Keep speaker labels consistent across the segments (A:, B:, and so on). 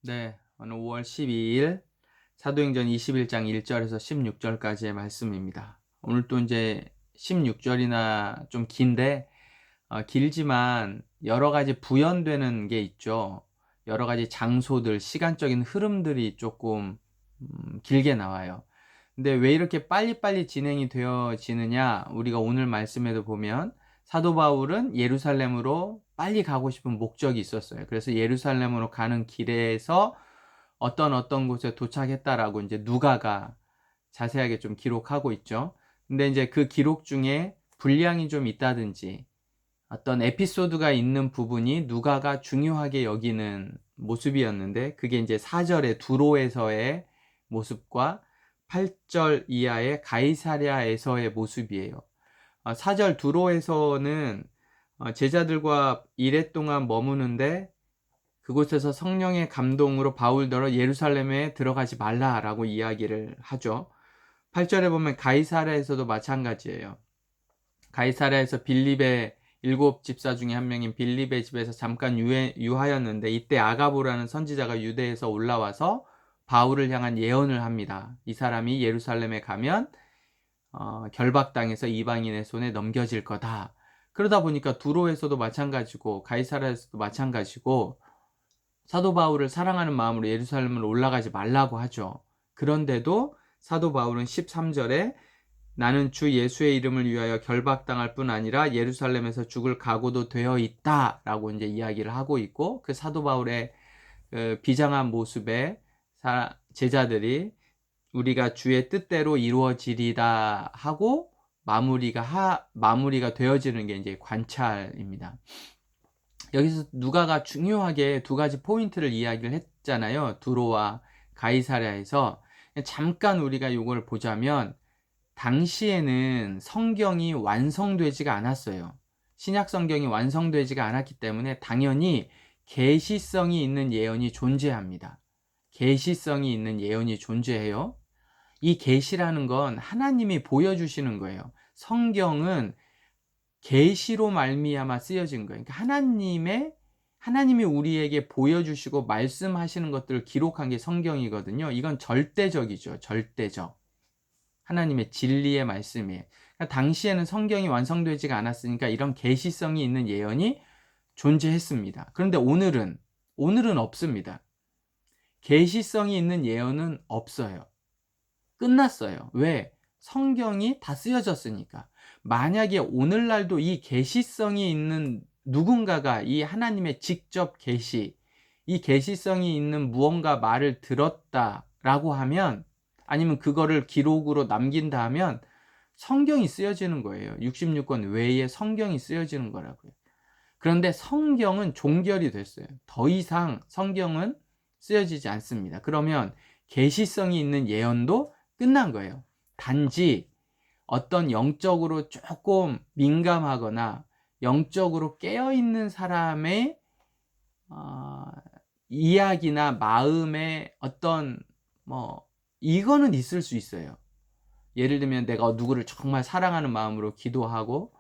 A: 네, 오늘 5월 12일 사도행전 21장 1절에서 16절까지의 말씀입니다. 오늘 또 이제 16절이나 좀 긴데 길지만 여러 가지 부연되는 게 있죠. 여러 가지 장소들, 시간적인 흐름들이 조금 길게 나와요. 근데 왜 이렇게 빨리빨리 진행이 되어지느냐? 우리가 오늘 말씀에도 보면 사도 바울은 예루살렘으로 빨리 가고 싶은 목적이 있었어요. 그래서 예루살렘으로 가는 길에서 어떤 곳에 도착했다라고 이제 누가가 자세하게 좀 기록하고 있죠. 근데 이제 그 기록 중에 분량이 좀 있다든지 어떤 에피소드가 있는 부분이 누가가 중요하게 여기는 모습이었는데, 그게 이제 4절의 두로에서의 모습과 8절 이하의 가이사랴에서의 모습이에요. 4절 두로에서는 제자들과 이레 동안 머무는데 그곳에서 성령의 감동으로 바울더러 예루살렘에 들어가지 말라라고 이야기를 하죠. 8절에 보면 가이사랴에서도 마찬가지예요. 가이사랴에서 빌립의 7집사 중에 한 명인 빌립의 집에서 잠깐 유하였는데, 이때 아가보라는 선지자가 유대에서 올라와서 바울을 향한 예언을 합니다. 이 사람이 예루살렘에 가면 결박당해서 이방인의 손에 넘겨질 거다. 그러다 보니까 두로에서도 마찬가지고 가이사랴에서도 마찬가지고 사도 바울을 사랑하는 마음으로 예루살렘으로 올라가지 말라고 하죠. 그런데도 사도 바울은 13절에 나는 주 예수의 이름을 위하여 결박당할 뿐 아니라 예루살렘에서 죽을 각오도 되어 있다 라고 이제 이야기를 하고 있고, 그 사도 바울의 비장한 모습에 제자들이 우리가 주의 뜻대로 이루어지리다 하고 마무리가 되어지는 게 이제 관찰입니다. 여기서 누가가 중요하게 두 가지 포인트를 이야기를 했잖아요. 두로와 가이사랴에서. 잠깐 우리가 이걸 보자면, 당시에는 성경이 완성되지가 않았어요. 신약 성경이 완성되지가 않았기 때문에 당연히 계시성이 있는 예언이 존재합니다. 계시성이 있는 예언이 존재해요. 이 계시라는 건 하나님이 보여주시는 거예요. 성경은 계시로 말미암아 쓰여진 거예요. 그러니까 하나님이 우리에게 보여주시고 말씀하시는 것들을 기록한 게 성경이거든요. 이건 절대적이죠. 절대적. 하나님의 진리의 말씀이에요. 그러니까 당시에는 성경이 완성되지가 않았으니까 이런 계시성이 있는 예언이 존재했습니다. 그런데 오늘은 없습니다. 계시성이 있는 예언은 없어요. 끝났어요. 왜? 성경이 다 쓰여졌으니까. 만약에 오늘날도 이 계시성이 있는 누군가가 이 하나님의 직접 계시, 이 계시성이 있는 무언가 말을 들었다라고 하면, 아니면 그거를 기록으로 남긴다 하면 성경이 쓰여지는 거예요. 66권 외에 성경이 쓰여지는 거라고요. 그런데 성경은 종결이 됐어요. 더 이상 성경은 쓰여지지 않습니다. 그러면 계시성이 있는 예언도 끝난 거예요. 단지 어떤 영적으로 조금 민감하거나 영적으로 깨어있는 사람의 이야기나 마음의 어떤 이거는 있을 수 있어요. 예를 들면 내가 누구를 정말 사랑하는 마음으로 기도하고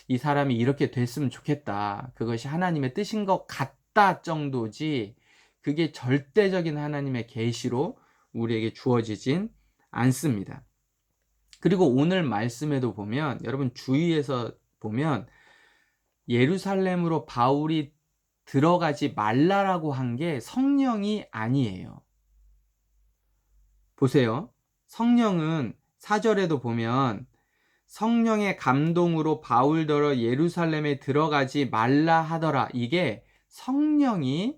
A: 이 사람이 이렇게 됐으면 좋겠다, 그것이 하나님의 뜻인 것 같다 정도지, 그게 절대적인 하나님의 계시로 우리에게 주어지진 않습니다. 그리고 오늘 말씀에도 보면, 여러분 주위에서 보면 예루살렘으로 바울이 들어가지 말라라고 한 게 성령이 아니에요. 보세요. 성령은 4절에도 보면 성령의 감동으로 바울더러 예루살렘에 들어가지 말라 하더라. 이게 성령이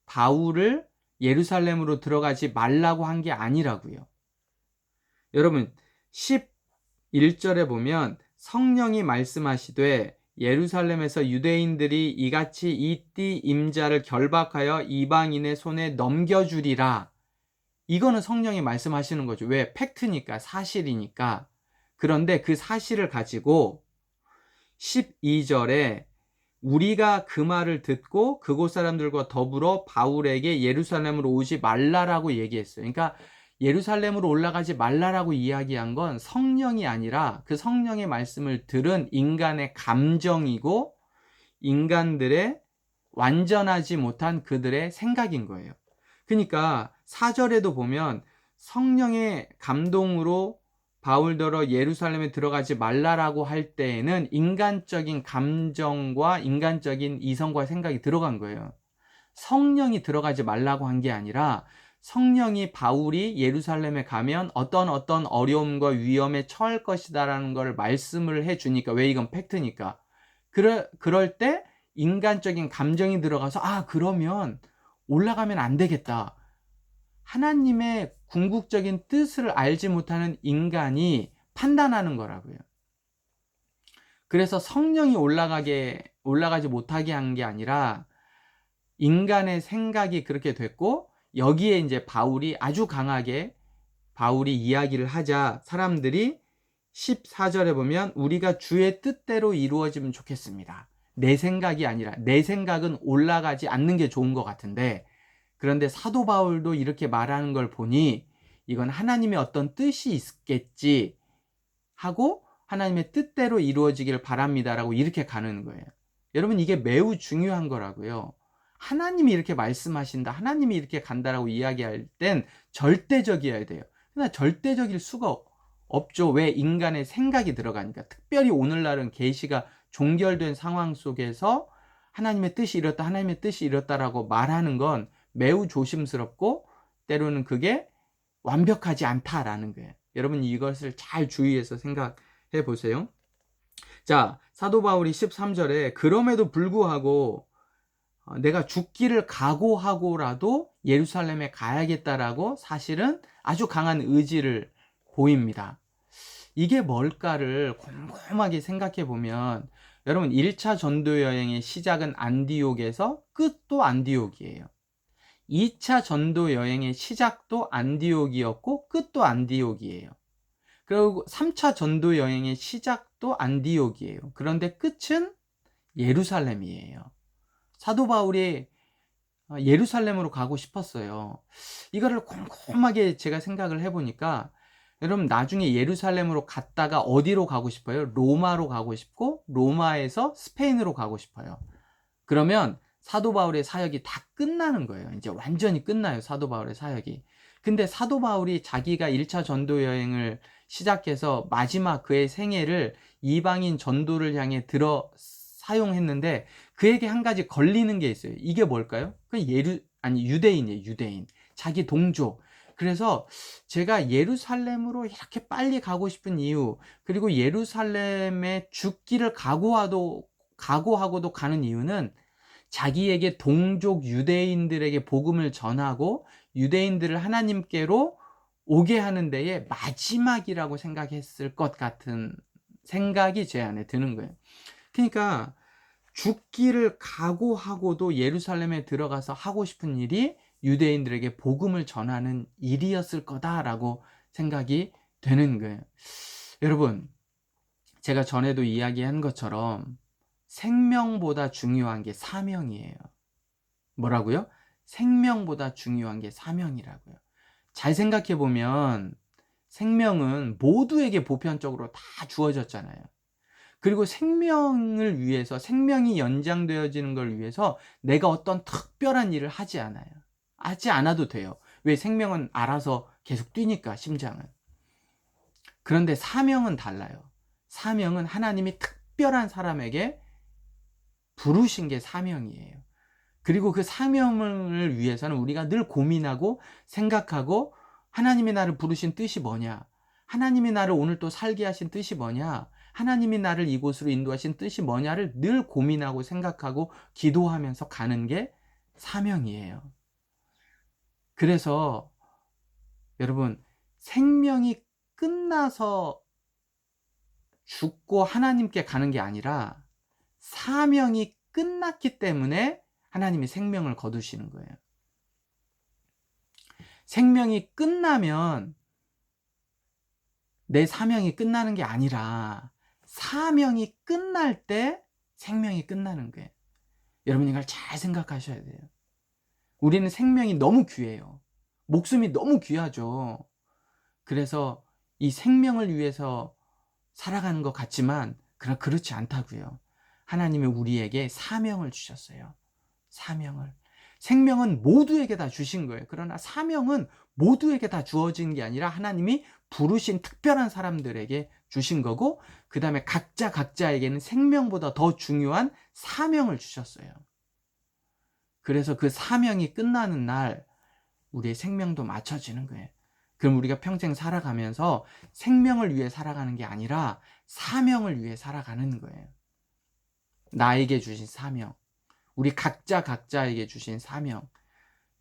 A: 바울을 예루살렘으로 들어가지 말라고 한 게 아니라고요. 여러분 11절에 보면 성령이 말씀하시되 예루살렘에서 유대인들이 이같이 이 띠 임자를 결박하여 이방인의 손에 넘겨주리라. 이거는 성령이 말씀하시는 거죠. 왜? 팩트니까, 사실이니까. 그런데 그 사실을 가지고 12절에 우리가 그 말을 듣고 그곳 사람들과 더불어 바울에게 예루살렘으로 오지 말라라고 얘기했어요. 그러니까 예루살렘으로 올라가지 말라라고 이야기한 건 성령이 아니라 그 성령의 말씀을 들은 인간의 감정이고 인간들의 완전하지 못한 그들의 생각인 거예요. 그러니까 4절에도 보면 성령의 감동으로 바울더러 예루살렘에 들어가지 말라라고 할 때에는 인간적인 감정과 인간적인 이성과 생각이 들어간 거예요. 성령이 들어가지 말라고 한 게 아니라 성령이 바울이 예루살렘에 가면 어떤 어려움과 위험에 처할 것이다라는 걸 말씀을 해 주니까, 왜 이건 팩트니까. 그럴 때 인간적인 감정이 들어가서 그러면 올라가면 안 되겠다. 하나님의 궁극적인 뜻을 알지 못하는 인간이 판단하는 거라고요. 그래서 성령이 올라가지 못하게 한 게 아니라 인간의 생각이 그렇게 됐고, 여기에 이제 바울이 아주 강하게 바울이 이야기를 하자 사람들이 14절에 보면 우리가 주의 뜻대로 이루어지면 좋겠습니다. 내 생각이 아니라, 내 생각은 올라가지 않는 게 좋은 것 같은데, 그런데 사도 바울도 이렇게 말하는 걸 보니 이건 하나님의 어떤 뜻이 있겠지 하고 하나님의 뜻대로 이루어지길 바랍니다라고 이렇게 가는 거예요. 여러분, 이게 매우 중요한 거라고요. 하나님이 이렇게 말씀하신다, 하나님이 이렇게 간다라고 이야기할 땐 절대적이어야 돼요. 그러나 절대적일 수가 없죠. 왜? 인간의 생각이 들어가니까. 특별히 오늘날은 계시가 종결된 상황 속에서 하나님의 뜻이 이렇다, 하나님의 뜻이 이렇다라고 말하는 건 매우 조심스럽고 때로는 그게 완벽하지 않다라는 거예요. 여러분, 이것을 잘 주의해서 생각해 보세요. 자, 사도 바울이 13절에 그럼에도 불구하고 내가 죽기를 각오하고라도 예루살렘에 가야겠다라고 사실은 아주 강한 의지를 보입니다. 이게 뭘까를 곰곰하게 생각해 보면, 여러분, 1차 전도 여행의 시작은 안디옥에서 끝도 안디옥이에요. 2차 전도 여행의 시작도 안디옥이었고 끝도 안디옥이에요. 그리고 3차 전도 여행의 시작도 안디옥이에요. 그런데 끝은 예루살렘이에요. 사도 바울이 예루살렘으로 가고 싶었어요. 이거를 곰곰하게 제가 생각을 해보니까, 여러분, 나중에 예루살렘으로 갔다가 어디로 가고 싶어요? 로마로 가고 싶고, 로마에서 스페인으로 가고 싶어요. 그러면 사도 바울의 사역이 다 끝나는 거예요. 이제 완전히 끝나요, 사도 바울의 사역이. 근데 사도 바울이 자기가 1차 전도 여행을 시작해서 마지막 그의 생애를 이방인 전도를 향해 사용했는데, 그에게 한 가지 걸리는 게 있어요. 이게 뭘까요? 그 유대인이에요, 유대인. 자기 동족. 그래서 제가 예루살렘으로 이렇게 빨리 가고 싶은 이유, 그리고 예루살렘에 죽기를 각오하고도 가는 이유는, 자기에게 동족 유대인들에게 복음을 전하고 유대인들을 하나님께로 오게 하는 데에 마지막이라고 생각했을 것 같은 생각이 제 안에 드는 거예요. 그러니까 죽기를 각오하고도 예루살렘에 들어가서 하고 싶은 일이 유대인들에게 복음을 전하는 일이었을 거다라고 생각이 되는 거예요. 여러분, 제가 전에도 이야기한 것처럼 생명보다 중요한 게 사명이에요. 뭐라고요? 생명보다 중요한 게 사명이라고요. 잘 생각해 보면 생명은 모두에게 보편적으로 다 주어졌잖아요. 그리고 생명을 위해서, 생명이 연장되어지는 걸 위해서 내가 어떤 특별한 일을 하지 않아요. 하지 않아도 돼요. 왜? 생명은 알아서 계속 뛰니까, 심장은. 그런데 사명은 달라요. 사명은 하나님이 특별한 사람에게 부르신 게 사명이에요. 그리고 그 사명을 위해서는 우리가 늘 고민하고 생각하고, 하나님이 나를 부르신 뜻이 뭐냐? 하나님이 나를 오늘 또 살게 하신 뜻이 뭐냐? 하나님이 나를 이곳으로 인도하신 뜻이 뭐냐를 늘 고민하고 생각하고 기도하면서 가는 게 사명이에요. 그래서 여러분, 생명이 끝나서 죽고 하나님께 가는 게 아니라 사명이 끝났기 때문에 하나님이 생명을 거두시는 거예요. 생명이 끝나면 내 사명이 끝나는 게 아니라 사명이 끝날 때 생명이 끝나는 거예요. 여러분, 이걸 잘 생각하셔야 돼요. 우리는 생명이 너무 귀해요. 목숨이 너무 귀하죠. 그래서 이 생명을 위해서 살아가는 것 같지만 그렇지 않다고요. 하나님이 우리에게 사명을 주셨어요. 사명을. 생명은 모두에게 다 주신 거예요. 그러나 사명은 모두에게 다 주어진 게 아니라 하나님이 부르신 특별한 사람들에게 주신 거고, 그 다음에 각자에게는 생명보다 더 중요한 사명을 주셨어요. 그래서 그 사명이 끝나는 날 우리의 생명도 맞춰지는 거예요. 그럼 우리가 평생 살아가면서 생명을 위해 살아가는 게 아니라 사명을 위해 살아가는 거예요. 나에게 주신 사명, 우리 각자에게 주신 사명.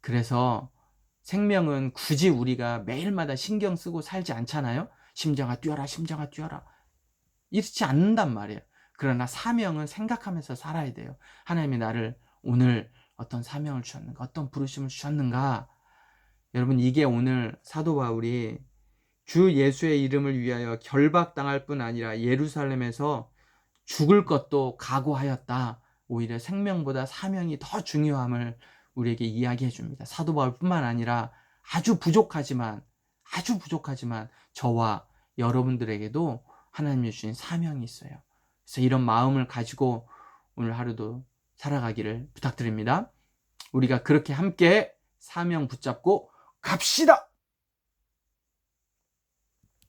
A: 그래서 생명은 굳이 우리가 매일마다 신경 쓰고 살지 않잖아요. 심장아 뛰어라, 심장아 뛰어라. 이렇지 않는단 말이에요. 그러나 사명은 생각하면서 살아야 돼요. 하나님이 나를 오늘 어떤 사명을 주셨는가, 어떤 부르심을 주셨는가. 여러분, 이게 오늘 사도 바울이 주 예수의 이름을 위하여 결박당할 뿐 아니라 예루살렘에서 죽을 것도 각오하였다. 오히려 생명보다 사명이 더 중요함을 우리에게 이야기해 줍니다. 사도 바울뿐만 아니라 아주 부족하지만 저와 여러분들에게도 하나님이 주신 사명이 있어요. 그래서 이런 마음을 가지고 오늘 하루도 살아가기를 부탁드립니다. 우리가 그렇게 함께 사명 붙잡고 갑시다!